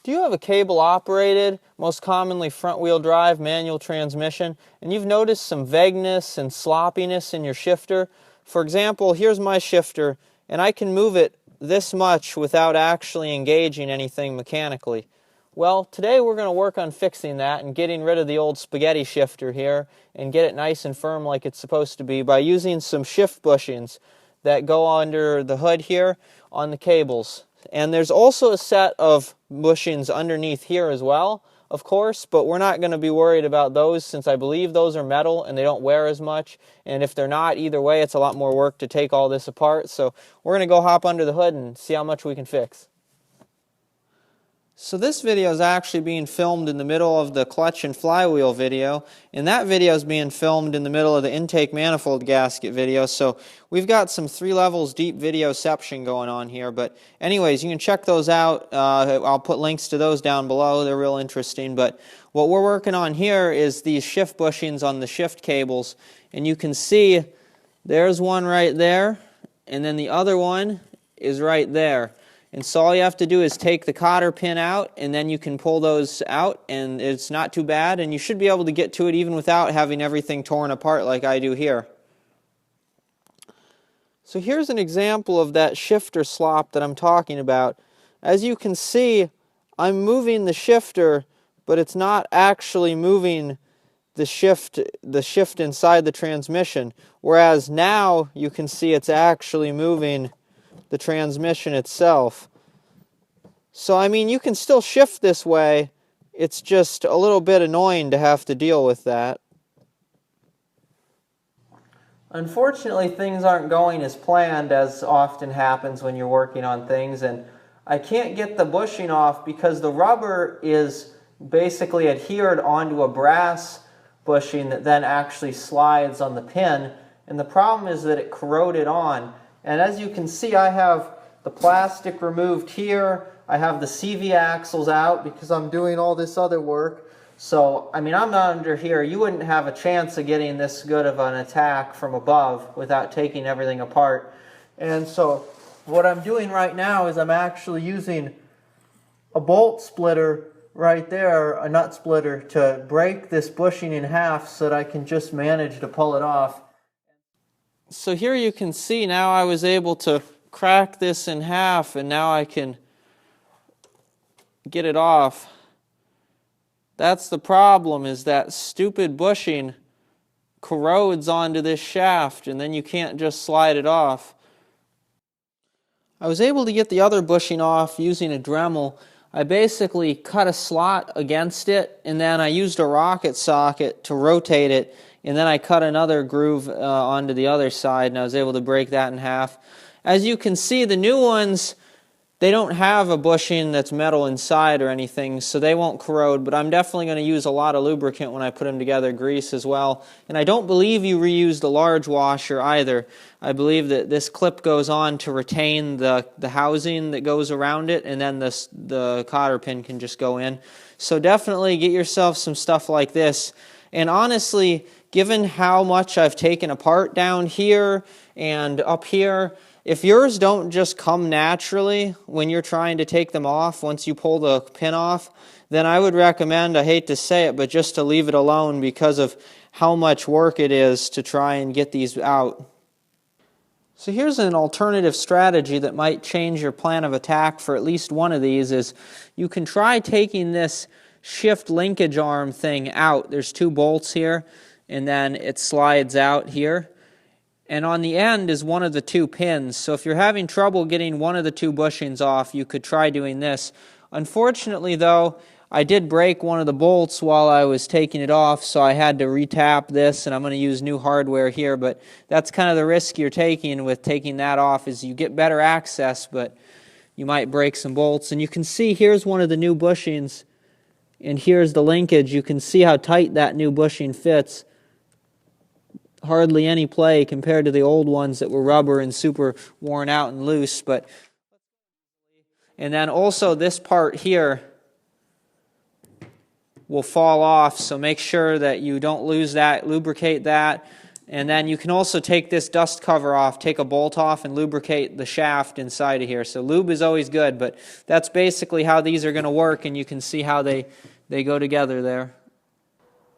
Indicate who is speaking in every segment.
Speaker 1: Do you have a cable operated, most commonly front wheel drive manual transmission, and you've noticed some vagueness and sloppiness in your shifter? For example, here's my shifter, and I can move it this much without actually engaging anything mechanically. Well, today we're going to work on fixing that and getting rid of the old spaghetti shifter here and get it nice and firm like it's supposed to be by using some shift bushings that go under the hood here on the cables. And there's also a set of bushings underneath here as well, of course, but we're not going to be worried about those since I believe those are metal and they don't wear as much. And if they're not, either way, it's a lot more work to take all this apart. So we're going to go hop under the hood and see how much we can fix. So this video is actually being filmed in the middle of the clutch and flywheel video, and that video is being filmed in the middle of the intake manifold gasket video. So we've got some 3 levels deep videoception going on here. But anyways, you can check those out. I'll put links to those down below. They're real interesting. But what we're working on here is these shift bushings on the shift cables, and you can see there's one right there, and then the other one is right there. And so all you have to do is take the cotter pin out, and then you can pull those out, and it's not too bad, and you should be able to get to it even without having everything torn apart like I do here. So here's an example of that shifter slop that I'm talking about. As you can see, I'm moving the shifter, but it's not actually moving the shift inside the transmission, whereas now you can see it's actually moving the transmission itself. So I mean, you can still shift this way, it's just a little bit annoying to have to deal with that. Unfortunately, things aren't going as planned, as often happens when you're working on things, and I can't get the bushing off because the rubber is basically adhered onto a brass bushing that then actually slides on the pin, and the problem is that it corroded on. And as you can see, I have the plastic removed here. I have the CV axles out because I'm doing all this other work. So, I mean, I'm not under here. You wouldn't have a chance of getting this good of an attack from above without taking everything apart. And so, what I'm doing right now is I'm actually using a bolt splitter right there, a nut splitter, to break this bushing in half so that I can just manage to pull it off. So here you can see now I was able to crack this in half, and now I can get it off. That's the problem, is that stupid bushing corrodes onto this shaft, and then you can't just slide it off. I was able to get the other bushing off using a Dremel. I basically cut a slot against it, and then I used a rocket socket to rotate it, and then I cut another groove onto the other side, and I was able to break that in half. As you can see, the new ones, they don't have a bushing that's metal inside or anything, so they won't corrode, but I'm definitely going to use a lot of lubricant when I put them together, grease as well. And I don't believe you reuse the large washer either. I believe that this clip goes on to retain the housing that goes around it, and then the cotter pin can just go in. So definitely get yourself some stuff like this. And honestly, given how much I've taken apart down here and up here, if yours don't just come naturally when you're trying to take them off once you pull the pin off, then I would recommend, I hate to say it, but just to leave it alone because of how much work it is to try and get these out. So here's an alternative strategy that might change your plan of attack for at least one of these, is you can try taking this shift linkage arm thing out. There's 2 bolts here, and then it slides out here. And on the end is one of the 2 pins. So if you're having trouble getting one of the 2 bushings off, you could try doing this. Unfortunately, though, I did break one of the bolts while I was taking it off, so I had to retap this, and I'm going to use new hardware here. But that's kind of the risk you're taking with taking that off, is you get better access, but you might break some bolts. And you can see here's one of the new bushings, and here's the linkage. You can see how tight that new bushing fits. Hardly any play compared to the old ones that were rubber and super worn out and loose. And then also this part here will fall off, so make sure that you don't lose that. Lubricate that. And then you can also take this dust cover off, take a bolt off, and lubricate the shaft inside of here. So lube is always good, but that's basically how these are going to work, and you can see how they go together there.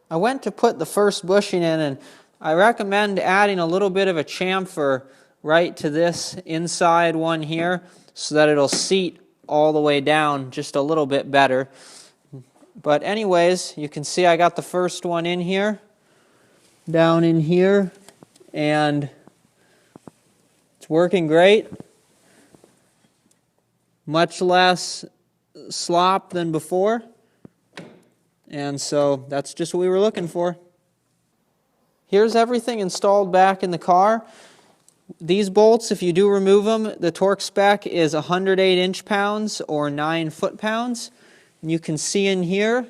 Speaker 1: I went to put the first bushing in, and I recommend adding a little bit of a chamfer right to this inside one here so that it'll seat all the way down just a little bit better. But anyways, you can see I got the first one in here, down in here, and it's working great. Much less slop than before. And so that's just what we were looking for. Here's everything installed back in the car. These bolts, if you do remove them, the torque spec is 108 inch-pounds or 9 foot-pounds. You can see in here,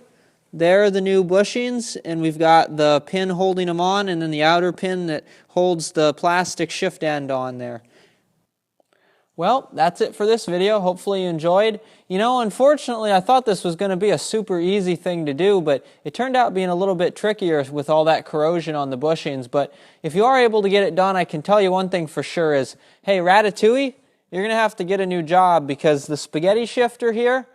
Speaker 1: there are the new bushings, and we've got the pin holding them on, and then the outer pin that holds the plastic shift end on there. Well, that's it for this video. Hopefully you enjoyed. You know, unfortunately, I thought this was going to be a super easy thing to do, but it turned out being a little bit trickier with all that corrosion on the bushings. But if you are able to get it done, I can tell you one thing for sure is, hey, Ratatouille, you're going to have to get a new job because the spaghetti shifter here,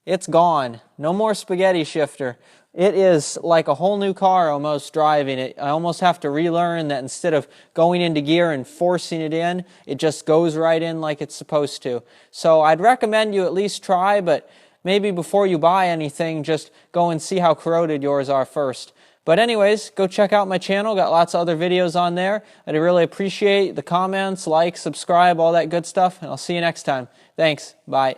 Speaker 1: it's gone. No more spaghetti shifter. It is like a whole new car almost driving it. I almost have to relearn that instead of going into gear and forcing it in, it just goes right in like it's supposed to. So I'd recommend you at least try, but maybe before you buy anything, just go and see how corroded yours are first. But anyways, go check out my channel. Got lots of other videos on there. I'd really appreciate the comments, like, subscribe, all that good stuff, and I'll see you next time. Thanks. Bye.